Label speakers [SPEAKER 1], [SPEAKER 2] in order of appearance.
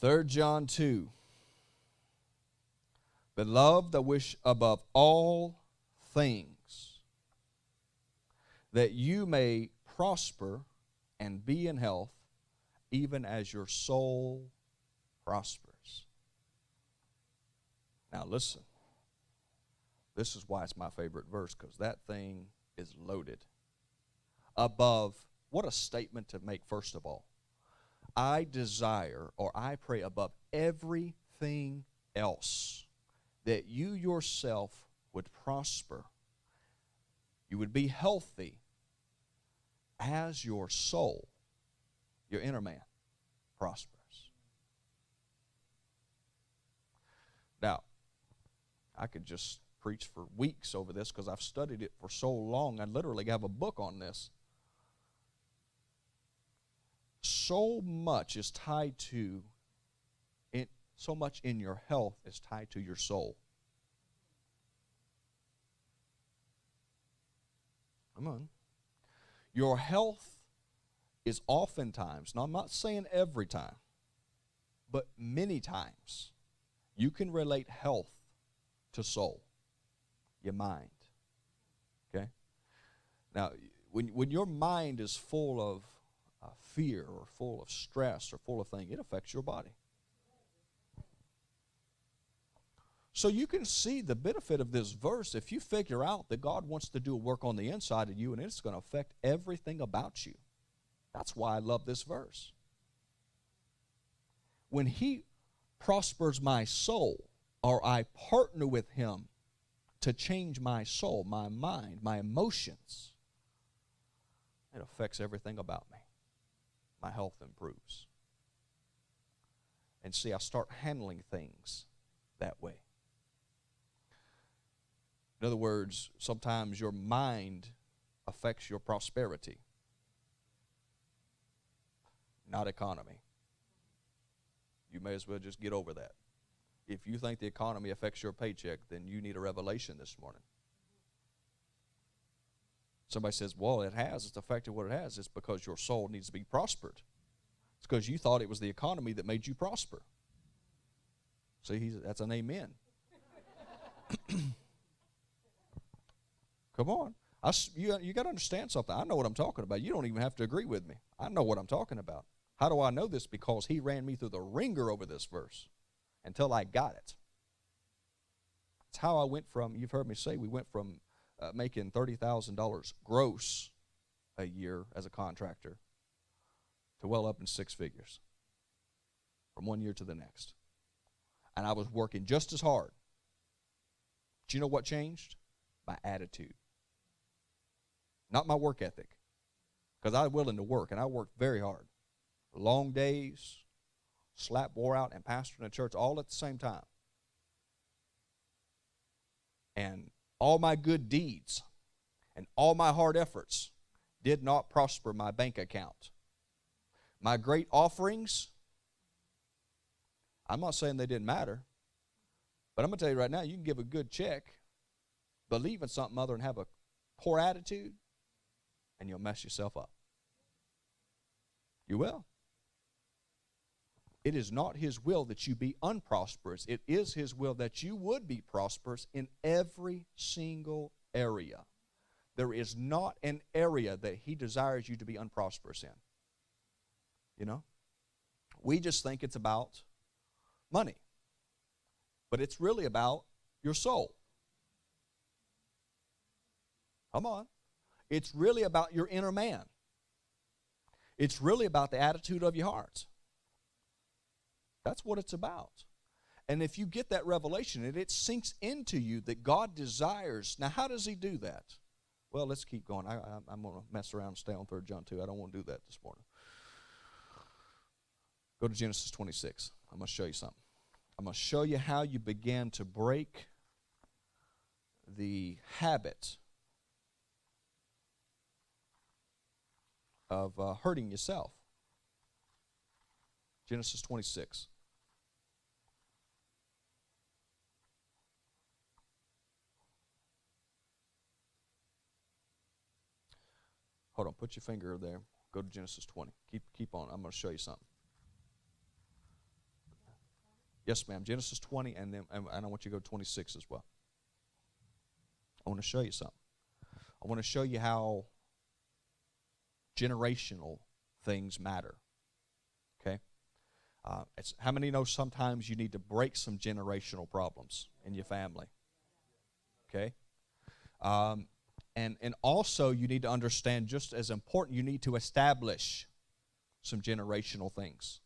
[SPEAKER 1] 3 John 2. Beloved, I wish above all things that you may prosper and be in health, even as your soul prospers. Now listen, this is why it's my favorite verse, because that thing is loaded. Above, what a statement to make, first of all. I desire, or I pray above everything else, that you yourself would prosper. You would be healthy as your soul, your inner man, prospers. Now, I could just preach for weeks over this because I've studied it for so long. I literally have a book on this. So much is tied to it, so much in your health is tied to your soul. Come on. Your health is oftentimes, now I'm not saying every time, but many times, you can relate health to soul, your mind. Okay? Now, when your mind is full of fear or full of stress or full of things, it affects your body. So you can see the benefit of this verse if you figure out that God wants to do a work on the inside of you and it's going to affect everything about you. That's why I love this verse. When He prospers my soul, or I partner with Him to change my soul, my mind, my emotions, it affects everything about me. My health improves. And see, I start handling things that way. In other words, sometimes your mind affects your prosperity, not economy. You may as well just get over that. If you think the economy affects your paycheck, then you need a revelation this morning. Somebody says, well, it has. It's affected what it has. It's because your soul needs to be prospered. It's because you thought it was the economy that made you prosper. See, that's an amen. Come on. You got to understand something. I know what I'm talking about. You don't even have to agree with me. I know what I'm talking about. How do I know this? Because He ran me through the ringer over this verse until I got it. It's how I went from, you've heard me say, we went from making $30,000 gross a year as a contractor to well up in six figures from one year to the next. And I was working just as hard. Do you know what changed? My attitude. Not my work ethic. Because I was willing to work, and I worked very hard. Long days, slap wore out, and pastoring a church all at the same time. And all my good deeds and all my hard efforts did not prosper my bank account. My great offerings, I'm not saying they didn't matter, but I'm going to tell you right now, you can give a good check, believe in something other than have a poor attitude, and you'll mess yourself up. You will. It is not His will that you be unprosperous. It is His will that you would be prosperous in every single area. There is not an area that He desires you to be unprosperous in. You know? We just think it's about money. But it's really about your soul. Come on. It's really about your inner man. It's really about the attitude of your heart. That's what it's about. And if you get that revelation and it sinks into you that God desires, now how does He do that? Well, let's keep going. I'm going to mess around and stay on 3 John 2. I don't want to do that this morning. Go to Genesis 26. I'm going to show you something. I'm going to show you how you began to break the habit of hurting yourself. Genesis 26. Hold on, put your finger there. Go to Genesis 20. Keep on. I'm going to show you something. Yes, ma'am. Genesis 20, and I want you to go to 26 as well. I want to show you something. I want to show you how generational things matter. Okay? How many know sometimes you need to break some generational problems in your family? Okay? And also you need to understand, just as important, you need to establish some generational things.